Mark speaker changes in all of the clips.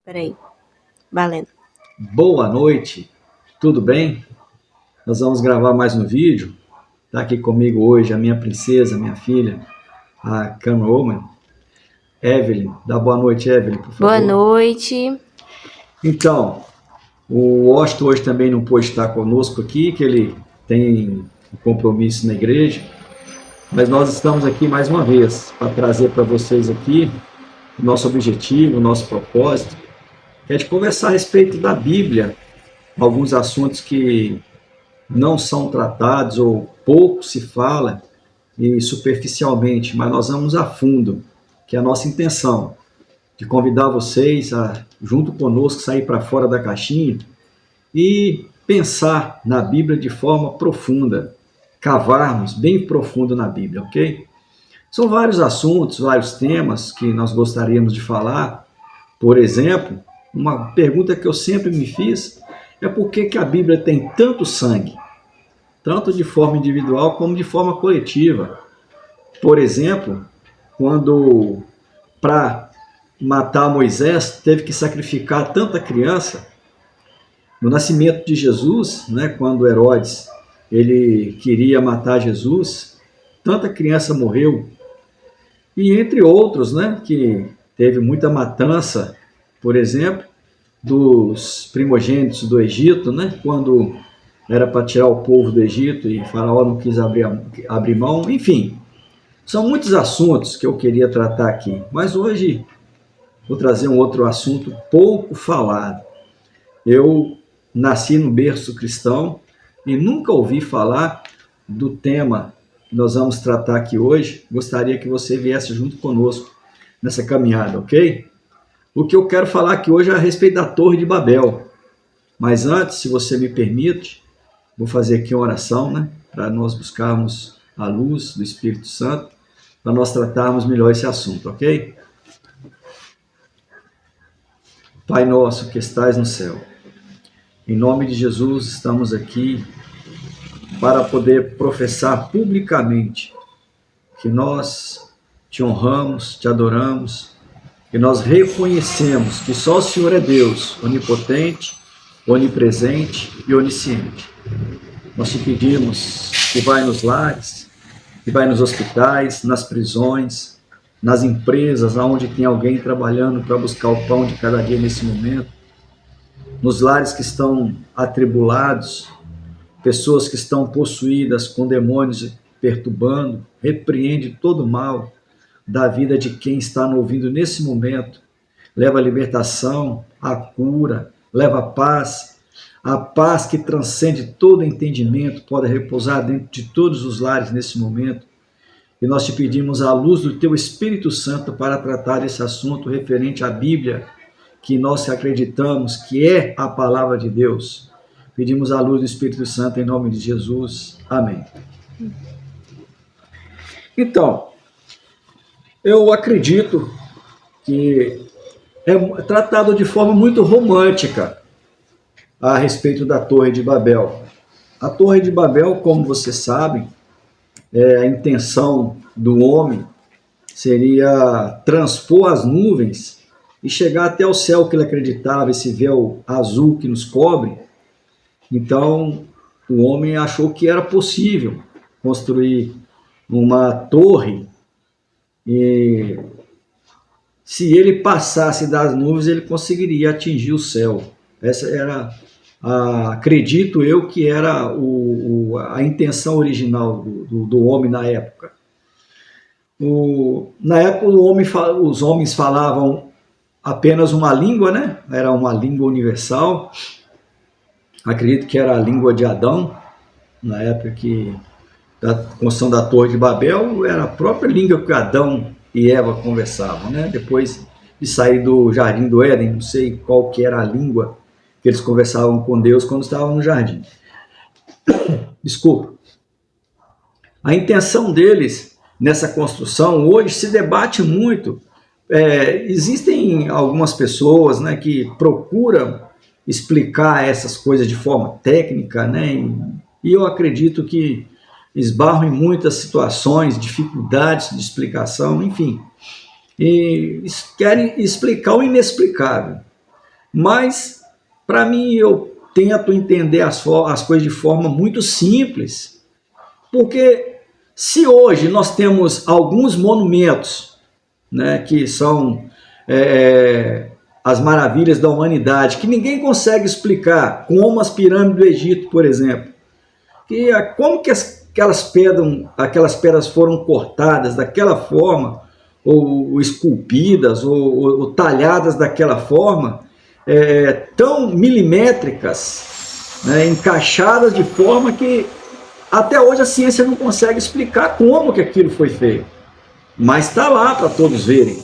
Speaker 1: Peraí, valendo.
Speaker 2: Boa noite, tudo bem? Nós vamos gravar mais um vídeo. Está aqui comigo hoje a minha princesa, minha filha, a camerawoman, Evelyn. Dá boa noite, Evelyn, por favor.
Speaker 1: Boa noite.
Speaker 2: Então, o Washington hoje também não pôde estar conosco aqui, que ele tem um compromisso na igreja, mas nós estamos aqui mais uma vez para trazer para vocês aqui o nosso objetivo, o nosso propósito, que é de conversar a respeito da Bíblia, alguns assuntos que não são tratados ou pouco se fala e superficialmente, mas nós vamos a fundo, que é a nossa intenção, de convidar vocês a, junto conosco, sair para fora da caixinha e pensar na Bíblia de forma profunda, cavarmos bem profundo na Bíblia, ok? São vários assuntos, vários temas que nós gostaríamos de falar. Por exemplo, uma pergunta que eu sempre me fiz é por que a Bíblia tem tanto sangue, tanto de forma individual como de forma coletiva. Por exemplo, quando para matar Moisés teve que sacrificar tanta criança, no nascimento de Jesus, né, quando Herodes ele queria matar Jesus, tanta criança morreu, e entre outros, né, que teve muita matança, por exemplo, dos primogênitos do Egito, né, quando era para tirar o povo do Egito e Faraó não quis abrir mão, enfim. São muitos assuntos que eu queria tratar aqui, mas hoje vou trazer um outro assunto pouco falado. Eu nasci no berço cristão e nunca ouvi falar do tema que nós vamos tratar aqui hoje. Gostaria que você viesse junto conosco nessa caminhada, ok? O que eu quero falar aqui hoje é a respeito da Torre de Babel. Mas antes, se você me permite, vou fazer aqui uma oração, né? Para nós buscarmos a luz do Espírito Santo, para nós tratarmos melhor esse assunto, ok? Pai nosso que estais no céu, em nome de Jesus estamos aqui para poder professar publicamente que nós te honramos, te adoramos, que nós reconhecemos que só o Senhor é Deus, onipotente, onipresente e onisciente. Nós te pedimos que vai nos lares, que vai nos hospitais, nas prisões, nas empresas, onde tem alguém trabalhando para buscar o pão de cada dia nesse momento, nos lares que estão atribulados, pessoas que estão possuídas com demônios perturbando, repreende todo o mal da vida de quem está nos ouvindo nesse momento, leva a libertação, a cura, leva a paz que transcende todo entendimento, pode repousar dentro de todos os lares nesse momento. E nós te pedimos a luz do teu Espírito Santo para tratar esse assunto referente à Bíblia, que nós acreditamos que é a palavra de Deus. Pedimos a luz do Espírito Santo em nome de Jesus. Amém. Então, eu acredito que é tratado de forma muito romântica a respeito da Torre de Babel. A Torre de Babel, como vocês sabem, a intenção do homem seria transpor as nuvens e chegar até o céu que ele acreditava, esse véu azul que nos cobre. Então, o homem achou que era possível construir uma torre e se ele passasse das nuvens, ele conseguiria atingir o céu. Essa era, acredito eu, que era a intenção original do homem na época. Na época, os homens falavam apenas uma língua, né? Era uma língua universal. Acredito que era a língua de Adão, na época da construção da Torre de Babel, era a própria língua que Adão e Eva conversavam, né? Depois de sair do jardim do Éden, não sei qual que era a língua que eles conversavam com Deus quando estavam no jardim. Desculpa. A intenção deles nessa construção hoje se debate muito. Existem algumas pessoas, né, que procuram explicar essas coisas de forma técnica, né? E eu acredito que esbarram em muitas situações, dificuldades de explicação, enfim. E querem explicar o inexplicável. Mas, para mim, eu tento entender as coisas de forma muito simples. Porque se hoje nós temos alguns monumentos, né, que são as maravilhas da humanidade, que ninguém consegue explicar, como as pirâmides do Egito, por exemplo, como que aquelas pedras foram cortadas daquela forma, ou esculpidas, ou talhadas daquela forma, tão milimétricas, né, encaixadas de forma que até hoje a ciência não consegue explicar como que aquilo foi feito, mas está lá para todos verem.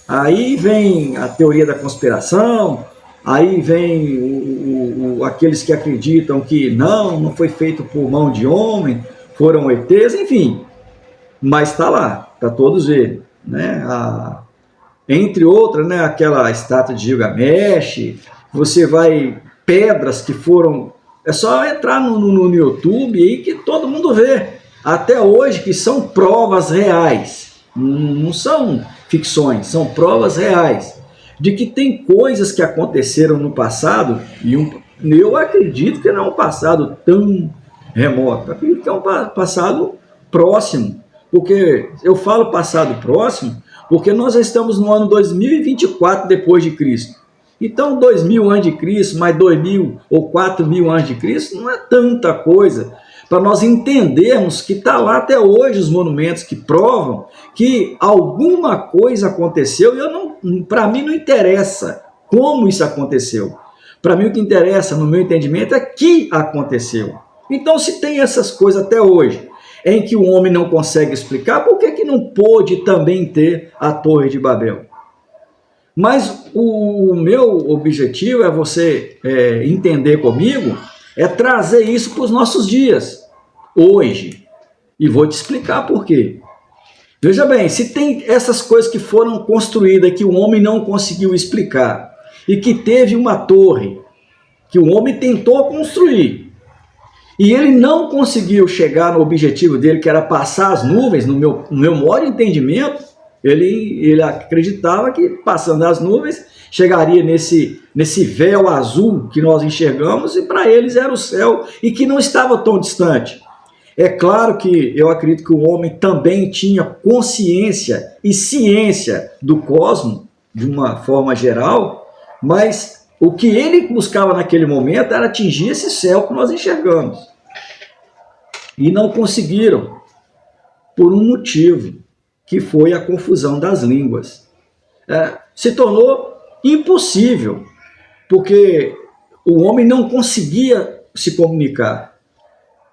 Speaker 2: Aí vem a teoria da conspiração, aí vem aqueles que acreditam que não foi feito por mão de homem, foram ETs, enfim, mas está lá para todos verem, né? Entre outras, né, aquela estátua de Gilgamesh, você vai, pedras que foram, é só entrar no YouTube aí que todo mundo vê, até hoje, que são provas reais, não são ficções, são provas reais, de que tem coisas que aconteceram no passado, e eu acredito que não é um passado tão remoto, eu acredito que é um passado próximo, porque eu falo passado próximo, porque nós estamos no ano 2024 depois de Cristo. Então 2000 a.C., mais 2000 ou 4000 a.C., não é tanta coisa para nós entendermos que está lá até hoje os monumentos que provam que alguma coisa aconteceu, e para mim não interessa como isso aconteceu. Para mim o que interessa, no meu entendimento, é que aconteceu. Então, se tem essas coisas até hoje, em que o homem não consegue explicar, por que não pôde também ter a Torre de Babel? Mas o meu objetivo é você entender comigo, é trazer isso para os nossos dias, hoje. E vou te explicar por quê. Veja bem, se tem essas coisas que foram construídas que o homem não conseguiu explicar, e que teve uma torre que o homem tentou construir, e ele não conseguiu chegar no objetivo dele, que era passar as nuvens, no meu modo de entendimento, ele acreditava que passando as nuvens, chegaria nesse véu azul que nós enxergamos, e para eles era o céu, e que não estava tão distante. É claro que eu acredito que o homem também tinha consciência e ciência do cosmos, de uma forma geral, mas o que ele buscava naquele momento era atingir esse céu que nós enxergamos. E não conseguiram, por um motivo, que foi a confusão das línguas. Se tornou impossível, porque o homem não conseguia se comunicar,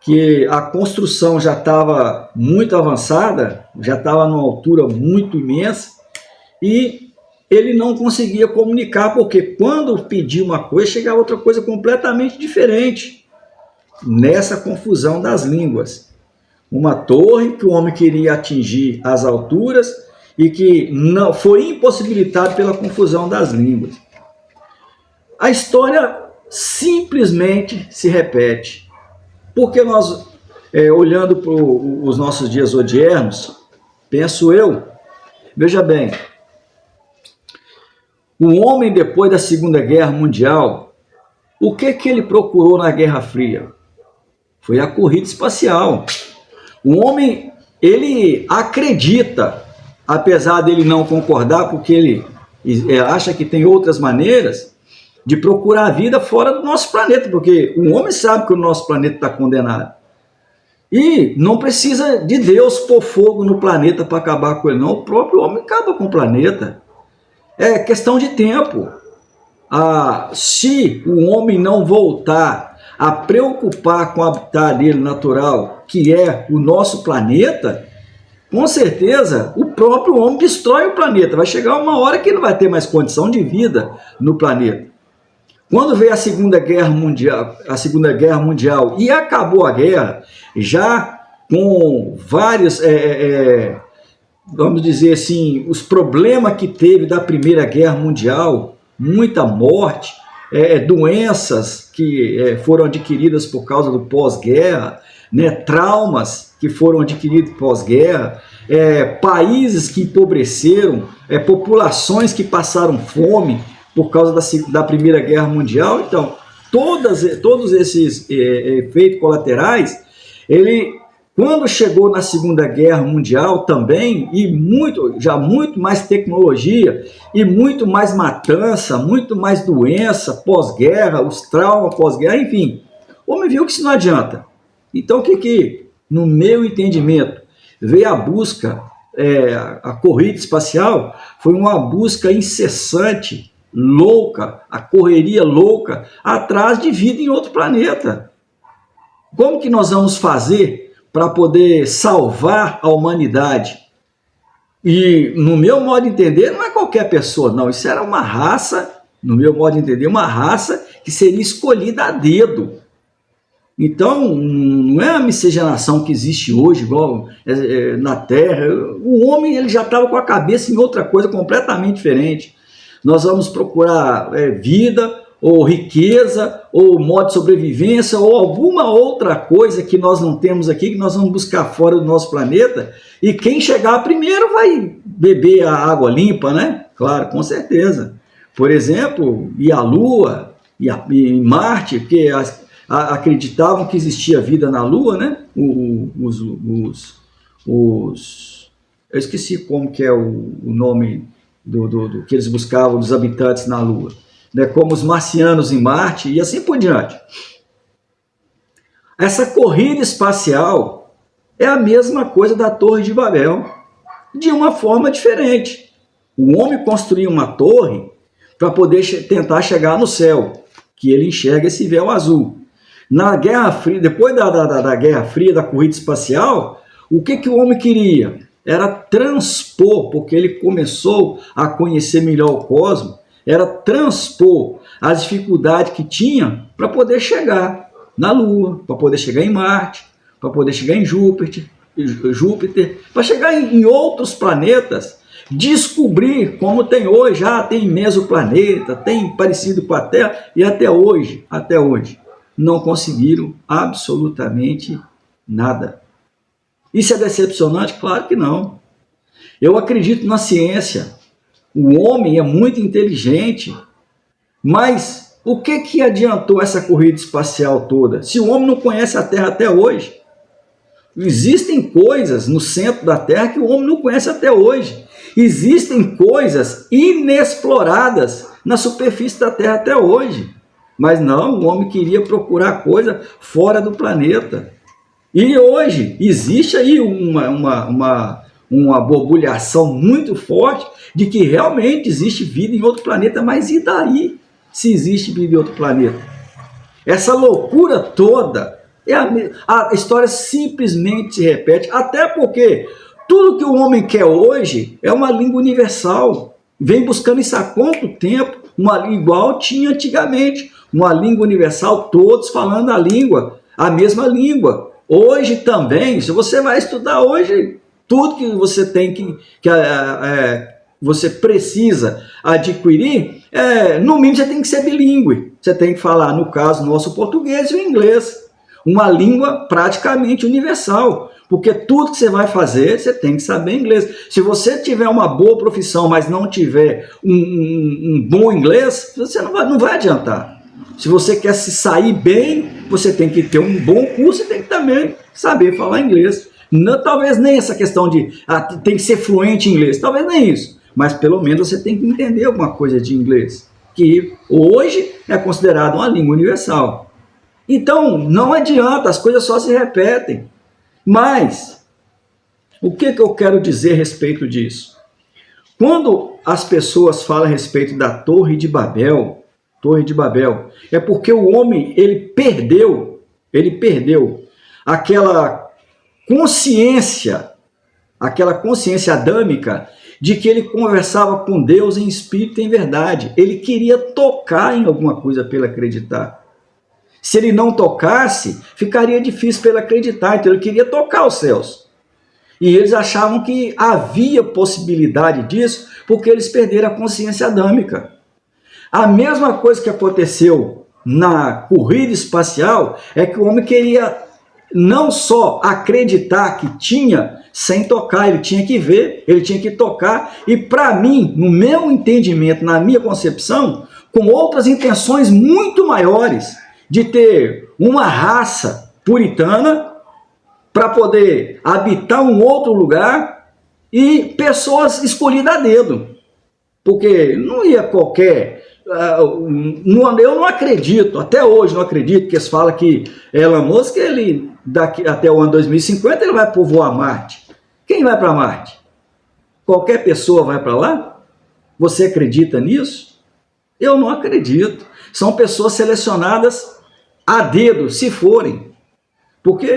Speaker 2: que a construção já estava muito avançada, já estava numa altura muito imensa, e ele não conseguia comunicar, porque quando pedia uma coisa, chegava outra coisa completamente diferente, nessa confusão das línguas. Uma torre que o homem queria atingir as alturas e que não foi impossibilitado pela confusão das línguas. A história simplesmente se repete, porque nós, olhando para os nossos dias odiernos, penso eu, veja bem, o homem depois da Segunda Guerra Mundial, o que ele procurou na Guerra Fria? Foi a corrida espacial. O homem, ele acredita, apesar dele não concordar, porque ele acha que tem outras maneiras de procurar a vida fora do nosso planeta, porque o homem sabe que o nosso planeta está condenado. E não precisa de Deus pôr fogo no planeta para acabar com ele, não. O próprio homem acaba com o planeta. É questão de tempo. Se o homem não voltar a preocupar com o habitat dele natural, que é o nosso planeta, com certeza o próprio homem destrói o planeta. Vai chegar uma hora que não vai ter mais condição de vida no planeta. Quando veio a Segunda Guerra Mundial e acabou a guerra, já com vários, vamos dizer assim, os problemas que teve da Primeira Guerra Mundial, muita morte, doenças que foram adquiridas por causa do pós-guerra, né, traumas que foram adquiridos pós-guerra, países que empobreceram, populações que passaram fome, por causa da Primeira Guerra Mundial. Então, todos esses efeitos colaterais, quando chegou na Segunda Guerra Mundial também, e já muito mais tecnologia, e muito mais matança, muito mais doença pós-guerra, os traumas pós-guerra, enfim, o homem viu que isso não adianta. Então, no meu entendimento, veio a busca, a corrida espacial foi uma busca incessante, louca, a correria louca, atrás de vida em outro planeta. Como que nós vamos fazer para poder salvar a humanidade? E, no meu modo de entender, não é qualquer pessoa, não. Isso era uma raça, no meu modo de entender, uma raça que seria escolhida a dedo. Então, não é a miscigenação que existe hoje, igual na Terra. O homem ele já estava com a cabeça em outra coisa completamente diferente. Nós vamos procurar vida, ou riqueza, ou modo de sobrevivência, ou alguma outra coisa que nós não temos aqui, que nós vamos buscar fora do nosso planeta, e quem chegar primeiro vai beber a água limpa, né? Claro, com certeza. Por exemplo, ir à Lua, e Marte, porque acreditavam que existia vida na Lua, né? Eu esqueci como que é o nome do que eles buscavam dos habitantes na Lua. Né, como os marcianos em Marte e assim por diante. Essa corrida espacial é a mesma coisa da Torre de Babel, de uma forma diferente. O homem construiu uma torre para poder tentar chegar no céu, que ele enxerga esse véu azul. Na Guerra Fria, depois da Guerra Fria, da corrida espacial, o que o homem queria? Era transpor, porque ele começou a conhecer melhor o cosmos, era transpor as dificuldades que tinha para poder chegar na Lua, para poder chegar em Marte, para poder chegar em Júpiter, para chegar em outros planetas, descobrir como tem hoje, tem mesoplaneta, tem parecido com a Terra, e até hoje, não conseguiram absolutamente nada. Isso é decepcionante? Claro que não. Eu acredito na ciência. O homem é muito inteligente, mas o que adiantou essa corrida espacial toda? Se o homem não conhece a Terra até hoje, existem coisas no centro da Terra que o homem não conhece até hoje. Existem coisas inexploradas na superfície da Terra até hoje. Mas não, o homem queria procurar coisa fora do planeta. E hoje existe aí uma borbulhação muito forte de que realmente existe vida em outro planeta, mas e daí se existe vida em outro planeta? Essa loucura toda, a história simplesmente se repete, até porque tudo que o homem quer hoje é uma língua universal, vem buscando isso há quanto tempo? Uma língua igual tinha antigamente, uma língua universal, todos falando a mesma língua. Hoje também, se você vai estudar hoje, tudo que você tem você precisa adquirir, no mínimo você tem que ser bilíngue. Você tem que falar, no caso nosso, o português e o inglês. Uma língua praticamente universal. Porque tudo que você vai fazer, você tem que saber inglês. Se você tiver uma boa profissão, mas não tiver um bom inglês, você não vai adiantar. Se você quer se sair bem, você tem que ter um bom curso e tem que também saber falar inglês. Não, talvez nem essa questão de tem que ser fluente em inglês, talvez nem isso, mas pelo menos você tem que entender alguma coisa de inglês, que hoje é considerado uma língua universal. Então, não adianta, as coisas só se repetem. Mas, o que eu quero dizer a respeito disso? Quando as pessoas falam a respeito da Torre de Babel, é porque o homem, ele perdeu aquela consciência adâmica de que ele conversava com Deus em espírito e em verdade. Ele queria tocar em alguma coisa para ele acreditar. Se ele não tocasse, ficaria difícil para ele acreditar. Então ele queria tocar os céus. E eles achavam que havia possibilidade disso porque eles perderam a consciência adâmica. A mesma coisa que aconteceu na corrida espacial é que o homem queria não só acreditar que tinha sem tocar, ele tinha que ver, ele tinha que tocar. E para mim, no meu entendimento, na minha concepção, com outras intenções muito maiores, de ter uma raça puritana para poder habitar um outro lugar e pessoas escolhidas a dedo. Porque não ia qualquer... eu não acredito, até hoje não acredito, que eles falam que Elon Musk, ele, daqui até o ano 2050, ele vai povoar Marte. Quem vai para Marte? Qualquer pessoa vai para lá? Você acredita nisso? Eu não acredito. São pessoas selecionadas a dedo, se forem. Porque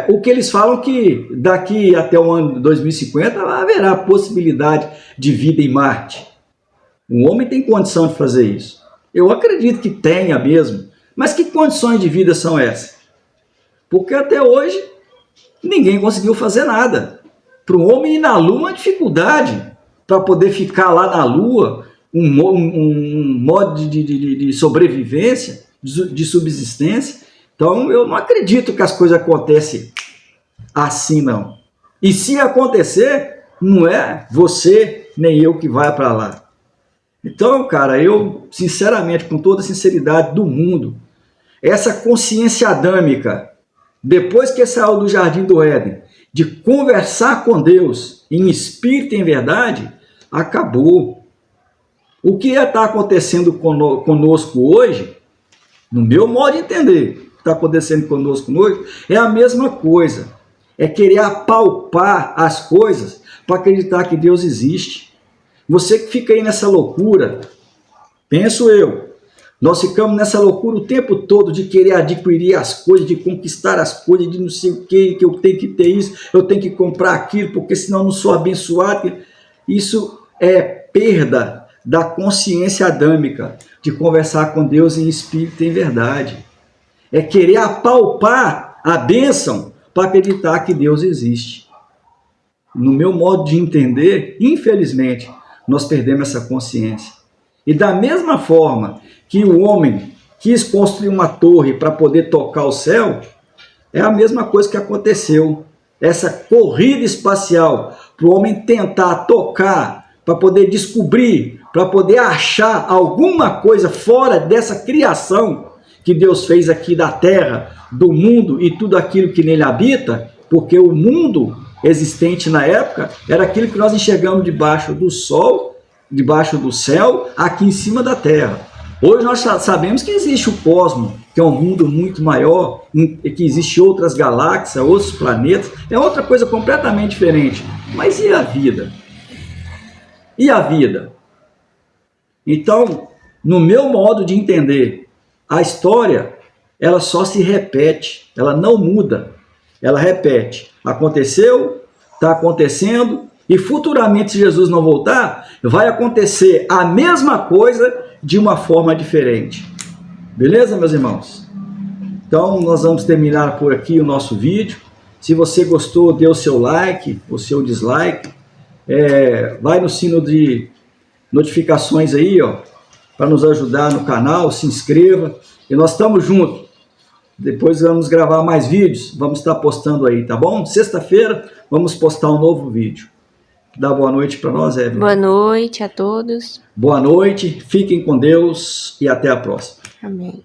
Speaker 2: o que eles falam que daqui até o ano 2050 haverá possibilidade de vida em Marte. Um homem tem condição de fazer isso. Eu acredito que tenha mesmo. Mas que condições de vida são essas? Porque até hoje ninguém conseguiu fazer nada. Para o homem ir na Lua é uma dificuldade. Para poder ficar lá na Lua, um modo de sobrevivência, de subsistência. Então eu não acredito que as coisas acontecem assim, não. E se acontecer, não é você nem eu que vai para lá. Então, cara, eu, sinceramente, com toda a sinceridade do mundo, essa consciência adâmica, depois que saiu do Jardim do Éden, de conversar com Deus em espírito e em verdade, acabou. O que está acontecendo conosco hoje, no meu modo de entender, o que está acontecendo conosco hoje, é a mesma coisa. É querer apalpar as coisas para acreditar que Deus existe. Você que fica aí nessa loucura, penso eu, nós ficamos nessa loucura o tempo todo de querer adquirir as coisas, de conquistar as coisas, de não sei o que eu tenho que ter isso, eu tenho que comprar aquilo, porque senão eu não sou abençoado. Isso é perda da consciência adâmica, de conversar com Deus em espírito e em verdade. É querer apalpar a bênção para acreditar que Deus existe. No meu modo de entender, infelizmente, nós perdemos essa consciência. E da mesma forma que o homem quis construir uma torre para poder tocar o céu, é a mesma coisa que aconteceu. Essa corrida espacial para o homem tentar tocar, para poder descobrir, para poder achar alguma coisa fora dessa criação que Deus fez aqui da terra, do mundo e tudo aquilo que nele habita, porque o mundo existente na época era aquilo que nós enxergamos debaixo do sol, debaixo do céu, aqui em cima da terra. Hoje nós sabemos que existe o cosmos, que é um mundo muito maior, que existe outras galáxias, outros planetas, é outra coisa completamente diferente. Mas e a vida? E a vida? Então, no meu modo de entender, a história, ela só se repete, ela não muda, ela repete. Aconteceu, está acontecendo, e futuramente, se Jesus não voltar, vai acontecer a mesma coisa de uma forma diferente. Beleza, meus irmãos? Então, nós vamos terminar por aqui o nosso vídeo. Se você gostou, dê o seu like, o seu dislike. Vai no sino de notificações aí, ó, para nos ajudar no canal, se inscreva. E nós estamos juntos. Depois vamos gravar mais vídeos, vamos estar postando aí, tá bom? Sexta-feira vamos postar um novo vídeo. Dá boa noite para nós, Evelyn.
Speaker 1: Boa noite a todos.
Speaker 2: Boa noite, fiquem com Deus e até a próxima.
Speaker 1: Amém.